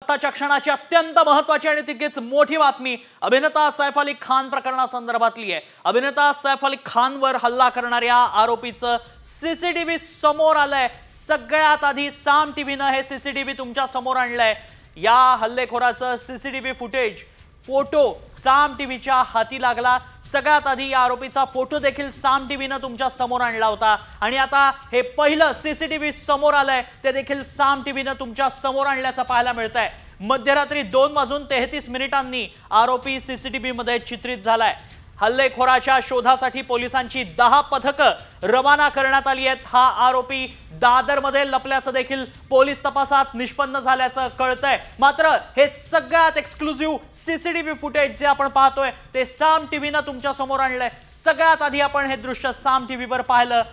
आताच्या क्षणाची अत्यंत महत्त्वाची आणि तितकीच मोठी बातमी अभिनेता सैफ अली खान प्रकरणासंदर्भातली आहे। अभिनेता सैफ अली खानवर हल्ला करणाऱ्या आरोपीचं सीसीटीव्ही समोर आलंय। सगळ्यात आधी साम टीव्हीनं हे सीसीटीव्ही तुमच्या समोर आणलंय। या हल्लेखोराचं सीसीटीव्ही फुटेज फोटो साम टीव्हीच्या हाती लागला। सगळ्यात आधी या आरोपीचा फोटो देखील साम टीव्हीनं तुमच्या समोर आणला होता आणि आता हे पहिलं सीसीटीव्ही समोर आलंय ते देखील साम टीव्हीनं तुमच्या समोर आणल्याचं पाहायला मिळतंय। मध्यरात्री 2:33 आरोपी सीसीटीव्ही मध्ये चित्रित झालाय। हल्लेखोराच्या शोधासाठी पोलिसांची 10 पथकं रवाना करण्यात आली आहेत। हा आरोपी दादरमध्ये लपल्याचं देखील पोलीस तपासात निष्पन्न झाल्याचं कळतंय। मात्र हे सगळ्यात एक्सक्लुझिव्ह सीसीटीव्ही फुटेज जे आपण पाहतोय ते साम टीव्हीनं तुमच्या समोर आणलंय। सगळ्यात आधी आपण हे दृश्य साम टीव्हीवर पाहिलं।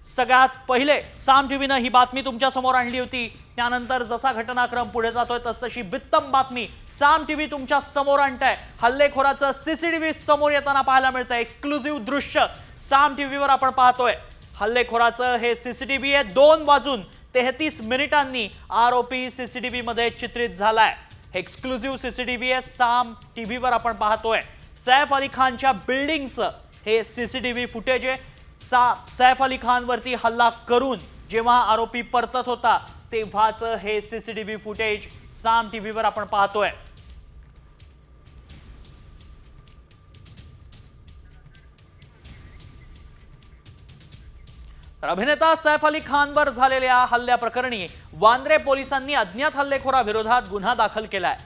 सगळ्यात पहिले साम टीव्हीनं ही बातमी तुमच्या समोर आणली होती। त्यानंतर जसा घटनाक्रम पुढे जातोय तसतशी बित्तम बातमी साम टीव्ही तुमच्या समोर आणताय। हल्लेखोराचं सीसीटीव्ही समोर येताना पाहायला मिळतंय। एक्सक्लुझिव्ह दृश्य साम टीव्हीवर आपण पाहतोय। हल्लेखोराचं हे सीसीटीव्ही आहे। 2:33 आरोपी सीसीटीव्ही मध्ये चित्रित झालाय। एक्सक्लुझिव्ह सीसीटीव्ही आहे साम टीव्हीवर आपण पाहतोय। सैफ अली खानच्या बिल्डिंगचं हे सीसीटीव्ही फुटेज आहे। सैफ अली खान वरती हल्ला करून जेव्हा आरोपी परतत होता तेव्हाच हे सीसीटीव्ही फुटेज साम टीव्हीवर आपण पाहतोय। अभिनेता सैफ अली खानवर झालेल्या हल्ल्याप्रकरणी वांद्रे पोलिसांनी अज्ञात हल्लेखोराविरोधात गुन्हा दाखल केलाय।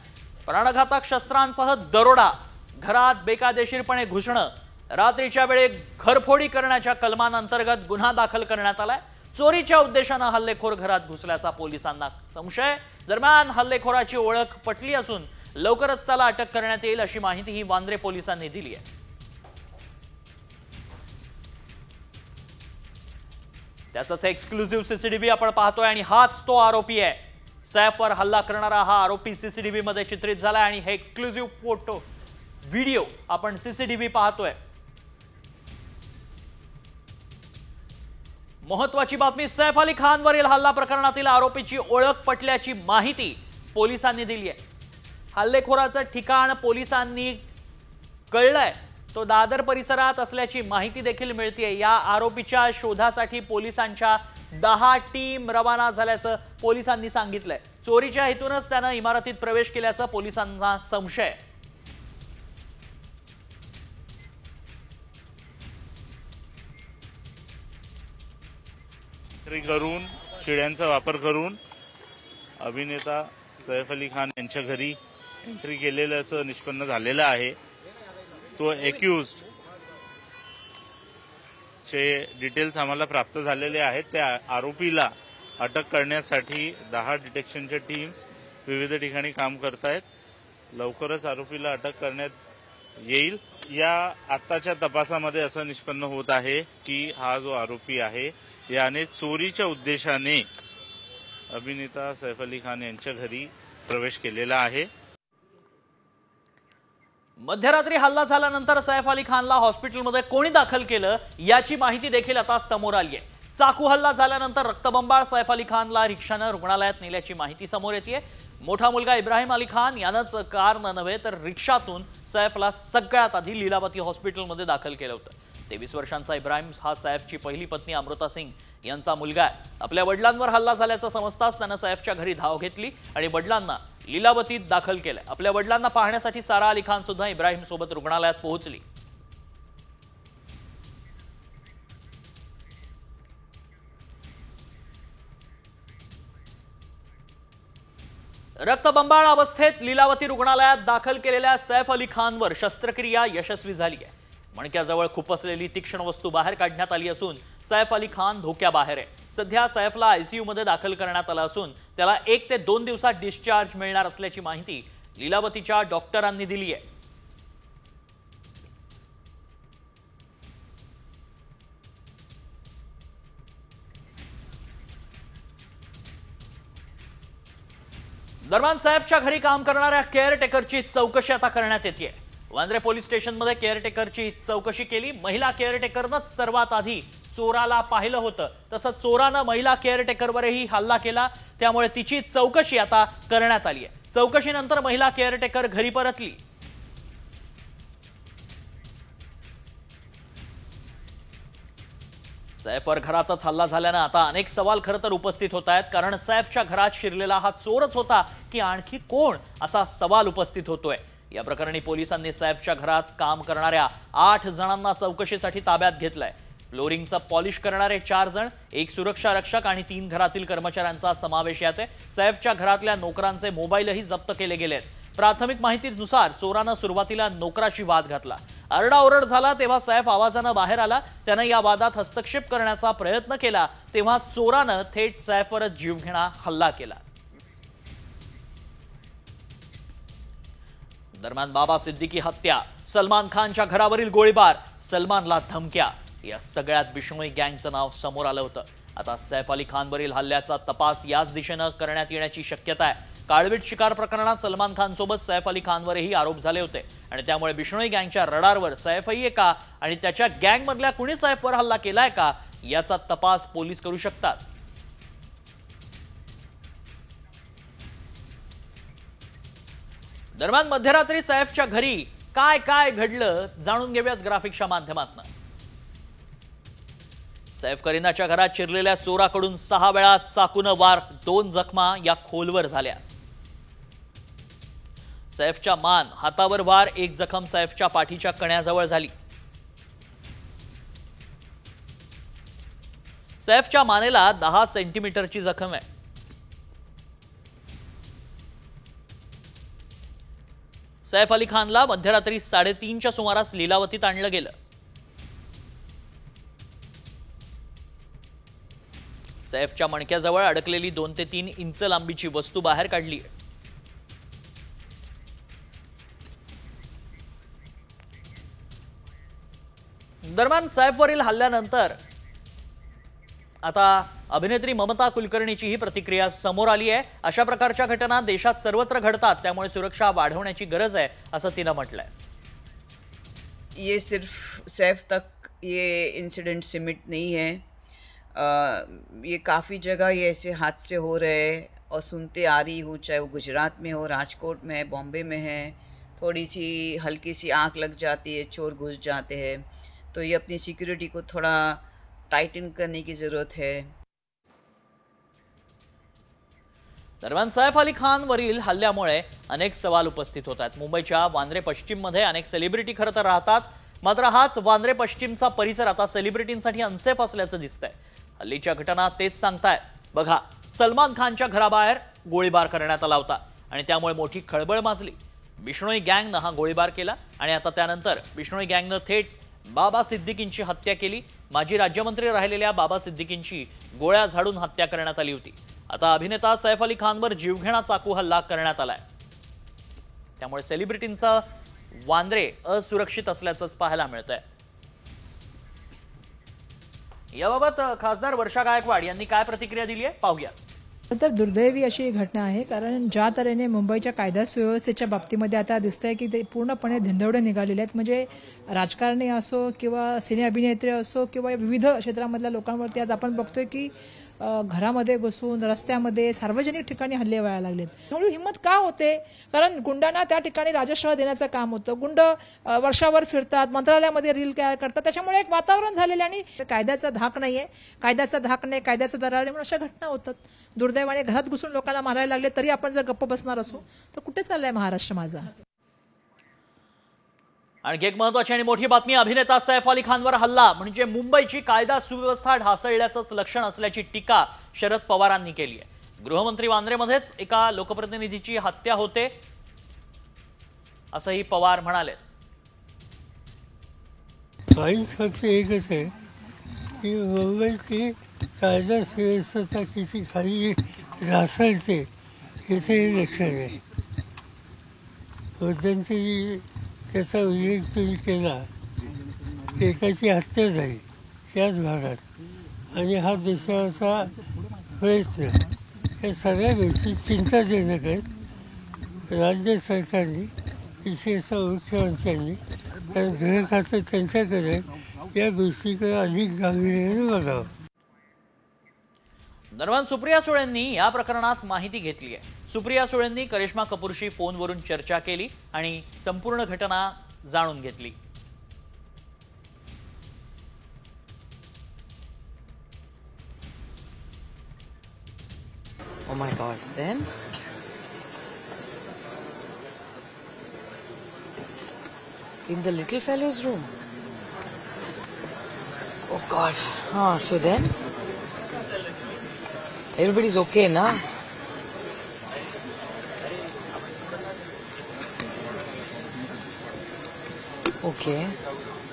प्राणघातक शस्त्रांसह दरोडा, घरात बेकायदेशीरपणे घुसणं, रात्रीच्या वेळी घरफोडी करण्याच्या कलमांअंतर्गत गुन्हा दाखल करण्यात आलाय। चोरीच्या उद्देशाने हल्लेखोर घरात घुसल्याचा पोलिसांना संशय। दरम्यान हल्लेखोराची ओळख पटली असून लवकरच त्याला अटक करण्यात येईल अशी माहिती ही वांद्रे पोलिसांनी दिली आहे। त्याचाच एक्सक्लुझिव्ह सीसीटीव्ही आपण पाहतोय आणि हाच तो आरोपी आहे। सैफवर हल्ला करणारा हा आरोपी सीसीटीव्ही मध्ये चित्रित झालाय आणि हे एक्सक्लुझिव्ह फोटो व्हिडिओ आपण सीसीटीव्ही पाहतोय। महत्वाची बातमी सैफ अली खानवरील हल्ला प्रकरणातील आरोपीची ओळख पटल्याची माहिती पोलिसांनी दिली आहे। हल्लेखोराचं ठिकाण पोलिसांनी कळलंय तो दादर परिसरात असल्याची माहिती देखील मिळतेय। या आरोपीच्या शोधासाठी पोलिसांच्या 10 टीम रवाना झाल्याचं पोलिसांनी सांगितलंय। चोरीच्या हेतूनच त्यानं इमारतीत प्रवेश केल्याचा पोलिसांना संशय। करून शिड्यांचा वापर करून अभिनेता सैफ अली खान यांच्या घरी एंट्री केलेल्याचं निष्पन्न झालेलं आहे। तो एक्युज्ड चे डिटेल्स आम्हाला प्राप्त झालेले आहेत। त्या आरोपीला अटक करण्यासाठी 10 डिटेक्शनच्या टीम्स विविध ठिकाणी काम करतायत। लवकरच आरोपीला अटक करण्यात येईल। या आताच्या तपासामध्ये असं निष्पन्न होत आहे की हा जो आरोपी आहे याने चोरीच्या उद्देशाने अभिनेता सैफ अली खान यांच्या घरी प्रवेश केलेला आहे। मध्यरात्री हल्ला झाल्यानंतर सैफ अली खानला हॉस्पिटलमध्ये कोणी दाखल केलं याची माहिती देखील आता समोर आली आहे। चाकू हल्ला झाल्यानंतर रक्तबंबाळ सैफ अली खानला रिक्षानं रुग्णालयात नेल्याची माहिती समोर येते। मोठा मुलगा इब्राहिम अली खान यानंच कारनं नव्हे तर रिक्षातून सैफला सगळ्यात आधी लीलावती हॉस्पिटलमध्ये दाखल केलं होतं। 23 वर्षांचा इब्राहिम हा सैफची पहिली पत्नी अमृता सिंग यांचा मुलगा आहे। आपल्या वडिलांवर हल्ला झाल्याचं समजताच त्यानं सैफच्या घरी धाव घेतली आणि वडिलांना लीलावतीत दाखल केलं। आपल्या वडिलांना पाहण्यासाठी सारा अली खान सुद्धा इब्राहिम सोबत रुग्णालयात पोहोचली। रक्तबंबाळ अवस्थेत लीलावती रुग्णालयात दाखल केलेल्या सैफ अली खानवर शस्त्रक्रिया यशस्वी झाली आहे। मणक्याजवळ खुपसलेली तीक्ष्ण वस्तू बाहेर काढण्यात आली असून सैफ अली खान धोक्याबाहेर आहे। सध्या सैफला आयसीयू मध्ये दाखल करण्यात आलं असून त्याला 1 ते 2 दिवसात डिस्चार्ज मिळणार असल्याची माहिती लीलावतीच्या डॉक्टरांनी दिली आहे। दरम्यान सैफच्या घरी काम करणाऱ्या केअरटेकरची चौकशी आता करण्यात येते। वांद्रे पोलीस स्टेशनमध्ये केअरटेकरची चौकशी केली। महिला केअरटेकरनंच सर्वात आधी चोराला पाहिलं होतं, तसंच चोरानं महिला केअरटेकरवरही हल्ला केला, त्यामुळे तिची चौकशी आता करण्यात आली आहे। चौकशीनंतर महिला केअरटेकर घरी परतली। सैफवर घरातच हल्ला झाल्यानं आता अनेक सवाल खरं तर उपस्थित होत आहेत, कारण सैफच्या घरात शिरलेला हा चोरच होता की आणखी कोण, असा सवाल उपस्थित होतोय। या प्रकरणी पोलिसांनी सैफच्या घरात काम करणाऱ्या 8 जणांना चौकशीसाठी ताब्यात घेतलंय। फ्लोरिंगचा पॉलिश करणारे 4 जण, एक सुरक्षा रक्षक आणि 3 घरातील कर्मचाऱ्यांचा समावेश यात आहे। सैफच्या घरातल्या नोकरांचे मोबाईलही जप्त केले गेलेत। प्राथमिक माहितीनुसार चोरानं सुरुवातीला नोकराशी वाद घातला। आरडाओरड झाला तेव्हा सैफ आवाजानं बाहेर आला। त्यानं या वादात हस्तक्षेप करण्याचा प्रयत्न केला तेव्हा चोरानं थेट सैफवरच जीवघेणा हल्ला केला। दरम्यान बाबा सिद्दीकी हत्या, सलमान खानच्या घरावरील गोळीबार, सलमानला धमक्या, या सगळ्यात बिश्नोई गँगचं नाव समोर आलं होतं। आता सैफ अली खानवरील हल्ल्याचा तपास याच दिशेनं करण्यात येण्याची शक्यता आहे। काळवीट शिकार प्रकरणात सलमान खान सोबत सैफ अली खानवरही आरोप झाले होते आणि त्यामुळे बिश्नोई गँगच्या रडारवर सैफही आहे का आणि त्याच्या गँगमधल्या कुणी सैफवर हल्ला केलाय का याचा तपास पोलीस करू शकतात। दरम्यान मध्यरात्री सैफच्या घरी काय काय घडलं जाणून घेऊयात ग्राफिक्सच्या माध्यमातून। सैफ करीनाच्या घरात शिरलेल्या चोराकडून 6 वेळा चाकून वार, 2 जखमा या खोलवर झाल्या। सैफच्या मान, हातावर वार, 1 जखम सैफच्या पाठीच्या कण्याजवळ झाली। सैफच्या मानेला 10 सेंटीमीटरची जखम आहे। सैफ अली खानला मध्यरात्री 3:30च्या सुमारास लीलावतीत आणलं गेलं। सैफच्या मणक्याजवळ अडकलेली 2 ते 3 इंच लांबीची वस्तू बाहेर काढली। दरम्यान सैफवरील हल्ल्यानंतर आता अभिनेत्री ममता कुलकर्णीची ही प्रतिक्रिया समोर आली आहे। अशा प्रकारच्या घटना देशात सर्वत्र घडतात, त्यामुळे सुरक्षा वाढवण्याची गरज आहे असं तिनं म्हटलंय। ये सिर्फ सैफ तक ये इंसिडेंट सिमिट नहीं है। ये काफ़ी जगह ये ऐसे हादसे हो रहे हैं और सुनते आ रही हूँ, चाहे वो गुजरात में हो, राजकोट में है, बॉम्बे में है। थोड़ी सी हल्की सी आँख लग जाती है, चोर घुस जाते हैं, तो ये अपनी सिक्योरिटी को थोड़ा टाइटन करने की ज़रूरत है। दरम्यान सैफ अली खान वरील हल्ल्यामुळे अनेक सवाल उपस्थित होत आहेत। मुंबईच्या वांद्रे पश्चिममध्ये अनेक सेलिब्रिटी खरं तर राहतात, मात्र हाच वांद्रे पश्चिमचा परिसर आता सेलिब्रिटींसाठी अनसेफ असल्याचं दिसतंय। हल्लीच्या घटना तेच सांगतायत। बघा, सलमान खानच्या घराबाहेर गोळीबार करण्यात आला होता आणि त्यामुळे मोठी खळबळ माजली। बिश्नोई गँगनं हा गोळीबार केला आणि आता त्यानंतर बिश्नोई गँगनं थेट बाबा सिद्दीकींची हत्या केली। माजी राज्यमंत्री राहिलेल्या बाबा सिद्दीकींची गोळ्या झाडून हत्या करण्यात आली होती। आता अभिनेता सैफ अली खानवर जीवघेणा चाकू हल्ला करण्यात आलाय। त्यामुळे सेलिब्रिटींचा वांद्रे असुरक्षित असल्याचंच पाहायला मिळतंय। याबाबत खासदार वर्षा गायकवाड यांनी काय प्रतिक्रिया दिली आहे पाहूया। तर दुर्दैवी अशी घटना आहे, कारण ज्या तऱ्हेने मुंबईच्या कायदा सुव्यवस्थेच्या बाबतीमध्ये आता दिसतंय की ते पूर्णपणे धिंडवडे निघालेले आहेत। म्हणजे राजकारणी असो किंवा सिने अभिनेत्री असो किंवा विविध क्षेत्रामधल्या लोकांवरती आज आपण बघतोय की घरामध्ये घुसून रस्त्यामध्ये सार्वजनिक ठिकाणी हल्ले व्हायला लागलेत। एवढी हिंमत का होते? कारण गुंडांना त्या ठिकाणी राजश्रय देण्याचं काम होतं। गुंड वर्षावर फिरतात, मंत्रालयामध्ये रील काय करतात, त्याच्यामुळे एक वातावरण झालेलं आणि कायद्याचा धाक नाहीये, कायद्याचा धाक नाही, कायद्याचा दरार नाही, म्हणून अशा घटना होतात। दुर्दैवाने घरात घुसून लोकांना मारायला लागले तरी आपण जर गप्प बसणार असू तर कुठे चाललाय महाराष्ट्र माझा? आणखी एक महत्त्वाची आणि मोठी बातमी, अभिनेता सैफ अली खानवर हल्ला म्हणजे मुंबईची कायदा सुव्यवस्था ढासळल्याचंच लक्षण असल्याची टीका शरद पवारांनी केली आहे। गृहमंत्री वांद्रेमध्येच एका लोकप्रतिनिधीची हत्या होते असंही पवार म्हणाले। फक्त एकच आहे की मुंबईची कायदा सुव्यवस्था किती खाली ढासळते याचंही लक्षण आहे। त्यांची त्याचा उल्लेख तुम्ही केला, एकाची हत्या झाली त्याच भागात आणि हा दुसऱ्याचा प्रयत्न, या सगळ्या गोष्टी चिंताजनक आहेत। राज्य सरकारने, विशेषतः मुख्यमंत्र्यांनी, कारण गृह खातं त्यांच्याकडे, या गोष्टीकडे अधिक गांभीर्याने बघावं। दरम्यान सुप्रिया सुळेंनी या प्रकरणात माहिती घेतली आहे। सुप्रिया सुळेंनी करिश्मा कपूरशी फोनवरून चर्चा केली आणि संपूर्ण घटना जाणून घेतली. Oh my God, then? In the little fellow's room? Oh God, so then? Everybody's okay, na? Okay,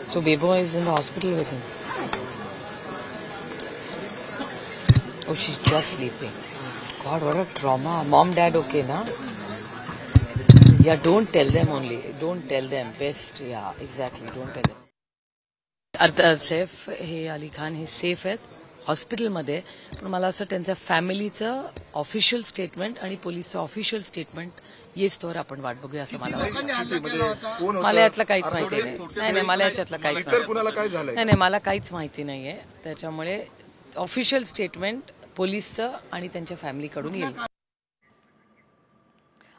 so Bebo is in the hospital with him. Oh, she's just sleeping. God, what a trauma. Mom, dad okay, na? Yeah, don't tell them only. Don't tell them. Best, yeah, exactly. Don't tell them. Saif हे अली खान हे safe आहेत हॉस्पिटलमध्ये, पण मला असं त्यांच्या फॅमिलीचं official statement आणि पोलीसचं ऑफिशियल स्टेटमेंट येस्तोवर आपण वाट बघूया असं मला वाटतं. मला यातलं काहीच माहिती नाही. नाही, मला याच्यातलं काहीच माहिती नाही. मला काहीच माहिती नाहीये. त्याच्यामुळे ऑफिशियल स्टेटमेंट पोलीसचं आणि त्यांच्या फॅमिलीकडून येईल.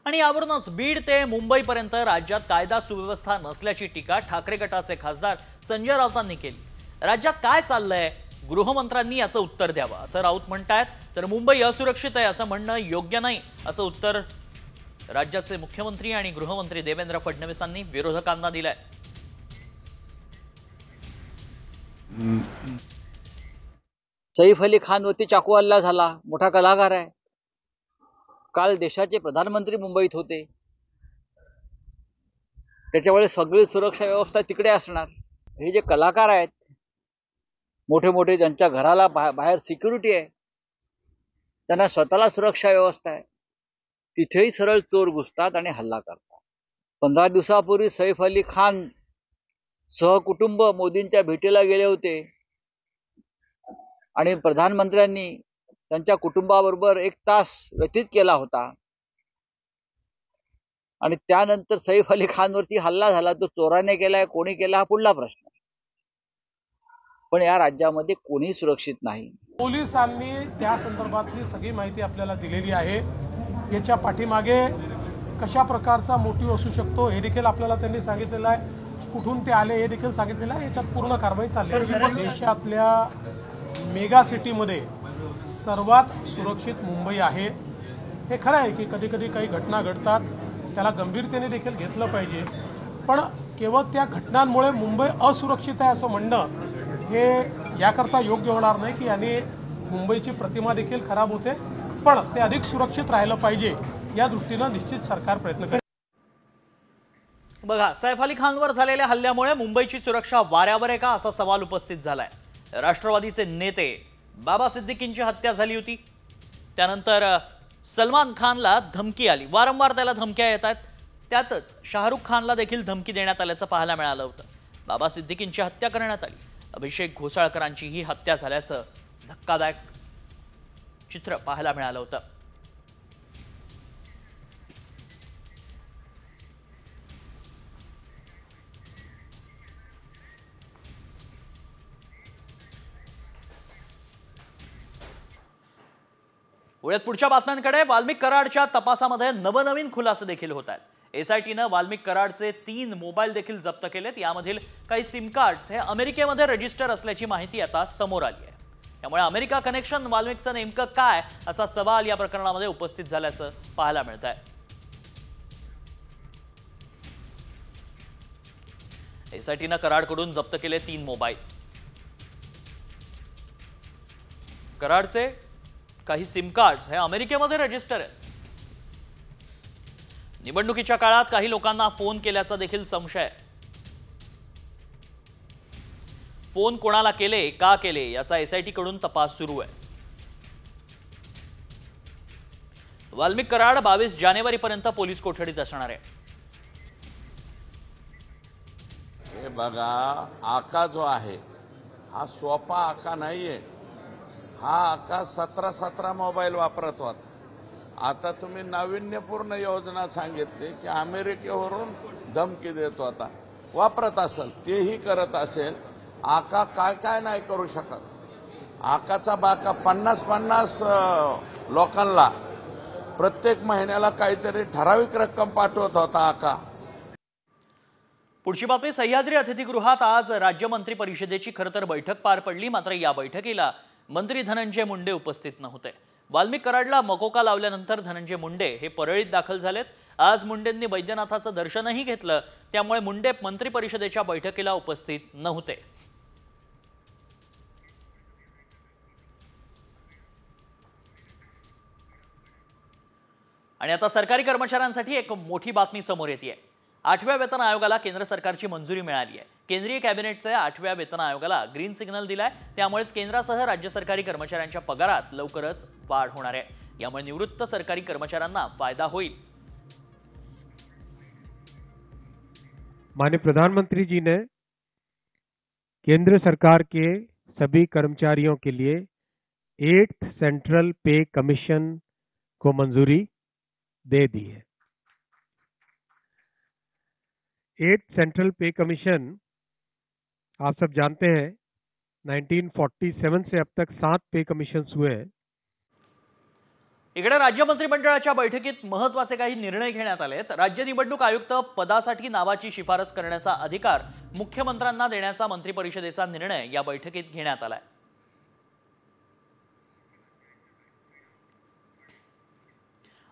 आणि यावरूनच बीड ते मुंबईपर्यंत राज्यात कायदा सुव्यवस्था नसल्याची टीका ठाकरे गटाचे खासदार संजय राऊतांनी केली. राज्यात काय चाललंय, गृहमंत्र्यांनी याचं उत्तर द्यावं असं राऊत म्हणतायत. तर मुंबई असुरक्षित आहे असं म्हणणं योग्य नाही असं उत्तर राज्याचे मुख्यमंत्री आणि गृहमंत्री देवेंद्र फडणवीसांनी विरोधकांना दिलंय. सैफ अली खानवरती चाकू हल्ला झाला. मोठा कलाकार आहे. काल देशाचे प्रधानमंत्री मुंबईत होते. त्याच्यामुळे सगळी सुरक्षा व्यवस्था तिकडे असणार. हे जे कलाकार आहेत मोठे मोठे, ज्यांच्या घराला बाहेर सिक्युरिटी आहे, त्यांना स्वतःला सुरक्षा व्यवस्था आहे, तिथेही सरळ चोर घुसतात आणि हल्ला करतात. 15 दिवसापूर्वी सैफ अली खान सहकुटुंब मोदींच्या भेटीला गेले होते आणि प्रधानमंत्र्यांनी त्यांच्या कुटुंबाबरोबर 1 तास व्यतीत केला होता. आणि त्यानंतर सैफ अली खानवरती हल्ला झाला. तो चोराने केलाय, कोणी केला, हा पुढला प्रश्न. पण या राज्यामध्ये कोणी सुरक्षित नाही. पोलिसांनी त्या संदर्भातली सगळी माहिती आपल्याला दिलेली आहे. याच्या पाठीमागे कशा प्रकारचा मोटिव्ह असू शकतो हे देखील आपल्याला त्यांनी सांगितलेलं आहे. कुठून ते आले हे देखील सांगितलेलं आहे. याच्यात पूर्ण कारवाई चालली आहे. देशातल्या मेगा सिटीमध्ये सर्वात सुरक्षित मुंबई आहे. हे खरं आहे की कधी कधी काही घटना घडतात, त्याला गंभीरतेने देखील घेतलं पाहिजे. पण केवळ त्या घटनांमुळे मुंबई असुरक्षित आहे असं म्हणणं हे याकरता योग्य होणार नाही की याने मुंबईची प्रतिमा देखील खराब होते. पण ते अधिक सुरक्षित राहिलं पाहिजे या दृष्टीनं निश्चित सरकार प्रयत्न करेल. बघा, सैफ अली खानवर झालेल्या हल्ल्यामुळे मुंबईची सुरक्षा वाऱ्यावर आहे का असा सवाल उपस्थित झालाय. राष्ट्रवादीचे नेते बाबा सिद्दीकींची हत्या झाली होती. त्यानंतर सलमान खानला धमकी आली. वारंवार त्याला धमक्या येत आहेत. त्यातच शाहरुख खानला देखील धमकी देण्यात आल्याचं पाहायला मिळालं होतं. बाबा सिद्दीकींची हत्या करण्यात आली. अभिषेक घोसाळकरांची ही हत्या झाल्याचं धक्कादायक चित्र पाहायला मिळालं होतं. वळूयात पुढच्या बातम्यांकडे. वाल्मिक कराडच्या तपासामध्ये नवनवीन खुलासे देखील होत आहेत. एसआयटीनं वाल्मिक कराडचे 3 मोबाईल देखील जप्त केलेत. यामधील काही सिम कार्ड्स हे अमेरिकेमध्ये रजिस्टर असल्याची माहिती आता समोर आली आहे. त्यामुळे अमेरिका कनेक्शन वाल्मिकचं नेमकं काय असा सवाल या प्रकरणामध्ये उपस्थित झाल्याचं पाहायला मिळत आहे. एसआयटीनं कराडकडून जप्त केले 3 मोबाईल. कराडचे काही सिम कार्ड्स हे अमेरिकेमध्ये रजिस्टर आहेत. निवडणुकीच्या काळात काही लोकांना फोन केल्याचा देखील संशय आहे. फोन कोणाला केले, का केले याचा एसआयटी कडून तपास सुरू आहे. वाल्मिक कराड 22 जानेवारीपर्यंत पोलीस कोठडीत असणार आहे. हे बघा, आका जो आहे हा सोपा आका नाहीये. हा आका 17 मोबाईल वापरत होता. आता तुम्ही नाविन्यपूर्ण योजना सांगितली की अमेरिकेवरून धमकी देत होता. वापरत असेल, तेही करत असेल. आका काय काय नाही करू शकत. आकाचा बाका 50 लोकांना प्रत्येक महिन्याला काहीतरी ठराविक रक्कम पाठवत होता आका. पुढची बातमी. सह्याद्री अतिथीगृहात आज राज्य मंत्री परिषदेची खरं तर बैठक पार पडली. मात्र या बैठकीला मंत्री धनंजय मुंडे उपस्थित नव्हते. वाल्मिक कराडला मकोका लावल्यानंतर धनंजय मुंडे हे परळीत दाखल झालेत. आज मुंडेंनी वैद्यनाथाचं दर्शनही घेतलं. त्यामुळे मुंडे मंत्री परिषदेच्या बैठकीला उपस्थित नव्हते. आणि आता सरकारी कर्मचाऱ्यांसाठी एक मोठी बातमी समोर येते. 8व्या वेतन आयोगाला केंद्र सरकारची मंजुरी मिळाली आहे. केंद्रीय कॅबिनेटचे 8व्या वेतन आयोगाला ग्रीन सिग्नल दिलाय. त्यामुळेच केंद्रासह राज्य सरकारी कर्मचाऱ्यांच्या पगारात लवकरच वाढ होणार आहे. यामुळे निवृत्त सरकारी कर्मचाऱ्यांना फायदा होईल. माननीय प्रधानमंत्री जी ने केंद्र सरकार के सभी कर्मचारियों के लिए 8th सेंट्रल पे कमीशन को मंजूरी दे दी है. 8th सेंट्रल पे कमीशन आप सब जानते हैं 1947 से अब तक 7 पे कमीशन्स हुए हैं. इकडे राज्य मंत्रिमंडळाच्या बैठकीत महत्त्वाचे काही निर्णय घेण्यात आलेत. राज्य निवडणूक आयुक्त पदासाठी नावाची शिफारस करण्याचा अधिकार मुख्यमंत्र्यांना देण्याचा मंत्री परिषदेचा निर्णय या बैठकीत घेण्यात आलाय.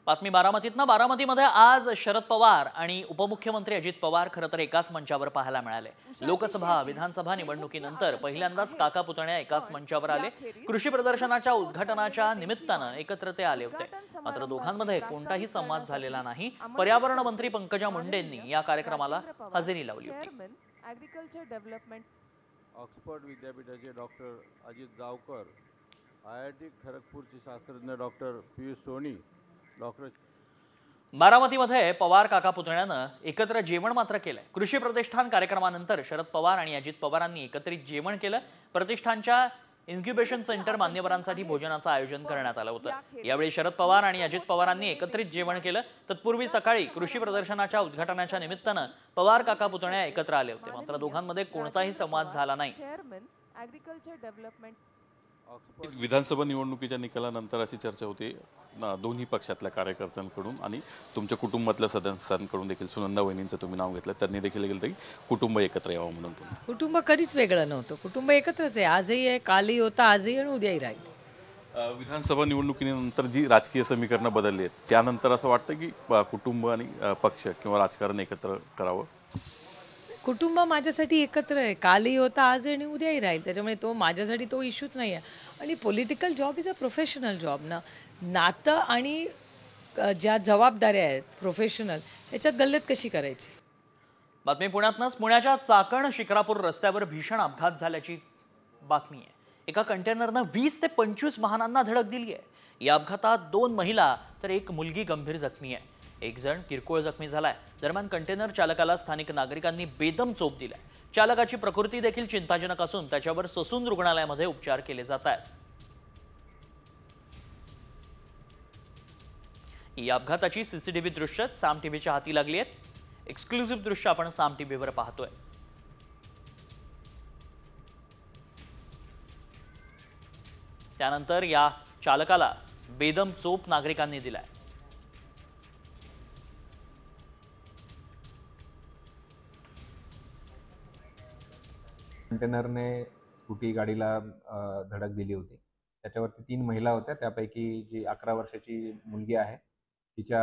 बातमी बारामतीतनं. बारामतीमध्ये आज शरद पवार आणि उपमुख्यमंत्री अजित पवार खरं तर एकाच मंचावर पाहायला मिळाले. लोकसभा विधानसभा निवडणुकीनंतर पहिल्यांदाच काका पुतण्या एकाच मंचावर आले. कृषी प्रदर्शनाच्या उद्घाटनाच्या निमित्तानं एकत्र ते आले होते. मात्र दोघांमध्ये कोणताही संवाद झालेला नाही. पर्यावरण मंत्री पंकजा मुंडेंनी या कार्यक्रमाला हजेरी लावली होती. ऑक्सफर्ड विद्यापीठाचे डॉक्टर अजित गावकर, IIT खरगपूरचे शास्त्रज्ञ डॉक्टर पीयूष सोनी, बारामतीमध्ये पवार काका पुतण्यानं एकत्र जेवण मात्र केलंय. कृषी प्रतिष्ठान कार्यक्रमानंतर शरद पवार आणि अजित पवारांनी एकत्रित जेवण केलं. प्रतिष्ठानच्या इन्क्युबेशन सेंटर मान्यवरांसाठी भोजनाचं आयोजन करण्यात आलं होतं. यावेळी शरद पवार आणि अजित पवारांनी एकत्रित जेवण केलं. तत्पूर्वी सकाळी कृषी प्रदर्शनाच्या उद्घाटनाच्या निमित्तानं पवार काका पुतण्या एकत्र आले होते. मात्र दोघांमध्ये कोणताही संवाद झाला नाही. विधानसभा निवडणुकीच्या निकालानंतर अशी चर्चा होती दोन्ही पक्षातल्या कार्यकर्त्यांकडून आणि तुमच्या कुटुंबातल्या सदस्यांकडून देखील. सुनंदा वहिनींचं तुम्ही नाव घेतलं. त्यांनी देखील गेलं की कुटुंब एकत्र यावं म्हणून. कुटुंब कधीच वेगळं नव्हतं. कुटुंब एकत्रच आहे. आजही आहे, कालही होतं, आजही आणि उद्याही राहील. विधानसभा निवडणुकीनंतर जी राजकीय समीकरणं बदलली आहेत त्यानंतर असं वाटतं की कुटुंब आणि पक्ष किंवा राजकारण एकत्र करावं. कुटुंब माझ्यासाठी एकत्र आहे. कालही होता, आज आणि उद्याही राहील. त्याच्यामुळे तो माझ्यासाठी तो इश्यूच नाही आहे. आणि political job is a professional job ना. नातं आणि ज्या जबाबदाऱ्या आहेत प्रोफेशनल त्याच्यात गल्लत कशी करायची. बातमी पुण्यातनंच. पुण्याच्या चाकण शिक्रापूर रस्त्यावर भीषण अपघात झाल्याची बातमी आहे. एका कंटेनरनं 20 ते 25 वाहनांना धडक दिली आहे. या अपघातात 2 महिला तर 1 मुलगी गंभीर जखमी आहे. 1 जण किरकोळ जखमी झालाय. दरम्यान कंटेनर चालकाला स्थानिक नागरिकांनी बेदम चोप दिलाय. चालकाची प्रकृती देखील चिंताजनक असून त्याच्यावर ससून रुग्णालयामध्ये उपचार केले जात आहेत. या अपघाताची सीसीटीव्ही दृश्य साम टीव्हीच्या हाती लागली आहेत. एक्सक्लुझिव्ह दृश्य आपण साम टीव्हीवर पाहतोय. त्यानंतर या चालकाला बेदम चोप नागरिकांनी दिलाय. कंटेनरने स्कूटी गाडीला धडक दिली होती. त्याच्यावरती 3 महिला होत्या. त्यापैकी जी 11 वर्षाची मुलगी आहे तिच्या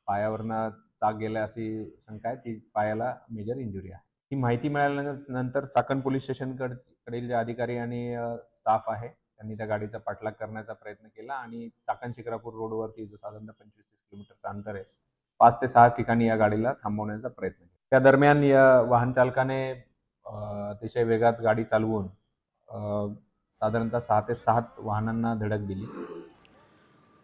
पायावरनं चाक गेल्या अशी शंका आहे. ती पायाला मेजर इंजुरी आहे. ही माहिती मिळाल्यानंतर चाकण पोलीस स्टेशनकडील जे अधिकारी आणि स्टाफ आहे त्यांनी त्या गाडीचा पाठलाग करण्याचा प्रयत्न केला आणि चाकण शिक्रापूर रोडवरती जो साधारणतः 25-30 किलोमीटरचं अंतर आहे 5 ते 6 ठिकाणी या गाडीला थांबवण्याचा प्रयत्न केला. त्या दरम्यान या वाहन चालकाने अतिशय वेगात गाडी चालवून साधारणतः 6 ते 7 वाहनांना धडक दिली.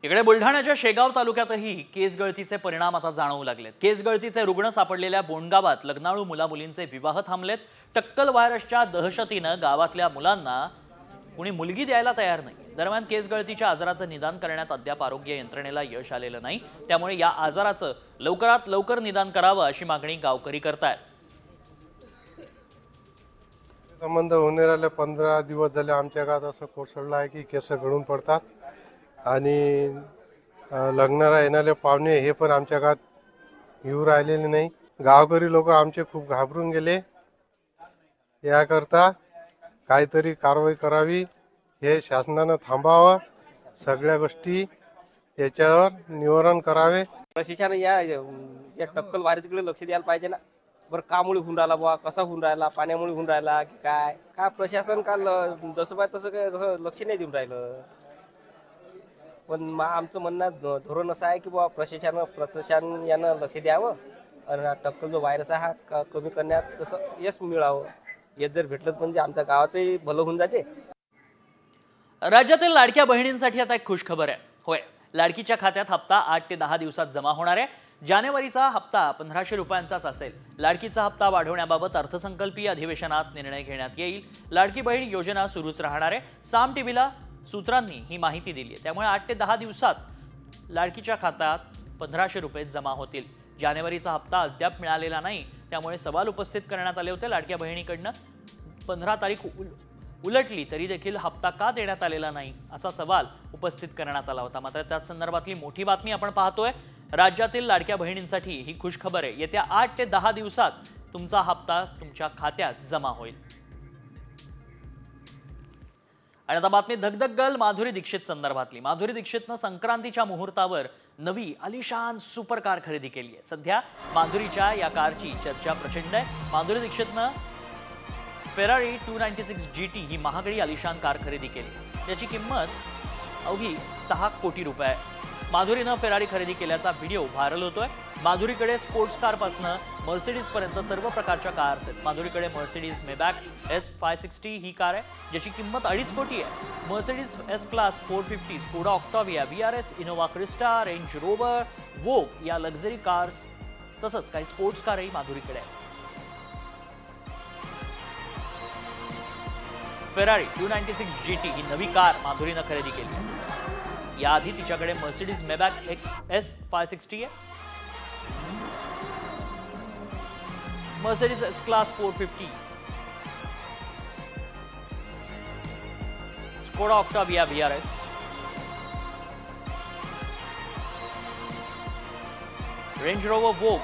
इकडे बुलढाण्याच्या शेगाव तालुक्यातही केस गळतीचे परिणाम आता जाणवू लागलेत. केस गळतीचे रुग्ण सापडलेल्या बोंडगावात लग्नाळू मुलामुलींचे विवाह थांबलेत. टक्कल व्हायरसच्या दहशतीनं गावातल्या मुलांना कुणी मुलगी द्यायला तयार नाही. दरम्यान केस गळतीच्या आजाराचं निदान करण्यात अद्याप आरोग्य यंत्रणेला यश आलेलं नाही. त्यामुळे या आजाराचं लवकरात लवकर निदान करावं अशी मागणी गावकरी करतायत. संबंध होणे राहिले 15 दिवस झाले आमच्या गावात असं कोसळलं आहे की केस गळून पडतात आणि लग्नाला येणारे पाहुणे हे पण आमच्या गावात येऊ राहिलेले नाही. गावकरी लोक आमचे खूप घाबरून गेले. याकरता काहीतरी कारवाई करावी, हे शासनानं थांबावं, सगळ्या गोष्टी याच्यावर निवारण करावे. प्रशासन या टक्कल वारीकडे लक्ष द्यायला पाहिजे ना. बरं कामुळे होऊन राहिला बुवा, कसा होऊन राहिला, पाण्यामुळे होऊन राहिला की काय प्रशासन का जसं पाहिजे तसं काय लक्ष नाही देऊन राहिलं. पण आमचं म्हणणं धोरण असं आहे की बुवा प्रशासन यानं लक्ष द्यावं आणि टक्कल जो व्हायरस आहे हा कमी करण्यात तसं यश मिळावं. यश जर भेटलं म्हणजे आमच्या गावाचंही भलं होऊन जाते. राज्यातील लाडक्या बहिणींसाठी आता एक खुशखबर आहे. होय, लाडकीच्या खात्यात हप्ता 8 ते 10 दिवसात जमा होणार आहे. जानेवारीचा हप्ता 1500 रुपयांचाच असेल. लाडकीचा हप्ता वाढवण्याबाबत अर्थसंकल्पीय अधिवेशनात निर्णय घेण्यात येईल. लाडकी बहीण योजना सुरूच राहणार आहे. साम टीव्हीला सूत्रांनी ही माहिती दिली आहे. त्यामुळे 8 ते 10 दिवसात लाडकीच्या खात्यात 1500 रुपये जमा होतील. जानेवारीचा हप्ता अद्याप मिळालेला नाही, त्यामुळे सवाल उपस्थित करण्यात आले होते. लाडक्या बहिणीकडनं 15 तारीख उलटली तरी देखील हप्ता का देण्यात आलेला नाही असा सवाल उपस्थित करण्यात आला होता. मात्र त्याच संदर्भातली मोठी बातमी आपण पाहतोय. राज्यातील लाडक्या बहिणींसाठी ही खुशखबर आहे. येत्या 8 ते 10 दिवसात तुमचा हप्ता तुमच्या खात्यात जमा होईल. आणि आता बातमी धगधगल माधुरी दीक्षित संदर्भातली. माधुरी दीक्षितनं संक्रांतीच्या मुहूर्तावर नवी आलिशान सुपर कार खरेदी केली आहे. सध्या माधुरीच्या या कारची चर्चा प्रचंड आहे. माधुरी दीक्षितनं फेरारी 296 GT ही महागडी आलिशान कार खरेदी केली. याची किंमत अवघी 6 कोटी रुपये आहे. माधुरीनं फेरारी खरेदी केल्याचा व्हिडिओ व्हायरल होतोय. माधुरीकडे स्पोर्ट्स कारपासून मर्सिडीज पर्यंत सर्व प्रकारच्या कार्स आहेत. माधुरीकडे मर्सिडीज मेबॅक S560 ही कार आहे, ज्याची किंमत 2.5 कोटी आहे. Mercedes S class 450, Skoda Octavia, VRS, Innova Crysta, range rover, Vogue या लक्झरी कार्स तसंच काही स्पोर्ट्स कारही माधुरीकडे आहे. फेरारी 296 GT ही नवी कार माधुरीनं खरेदी केली आहे. याआधी तिच्याकडे मर्सिडीज मेबॅक S560 आहे, Mercedes S class 450, Skoda Octavia VRS, range rover Vogue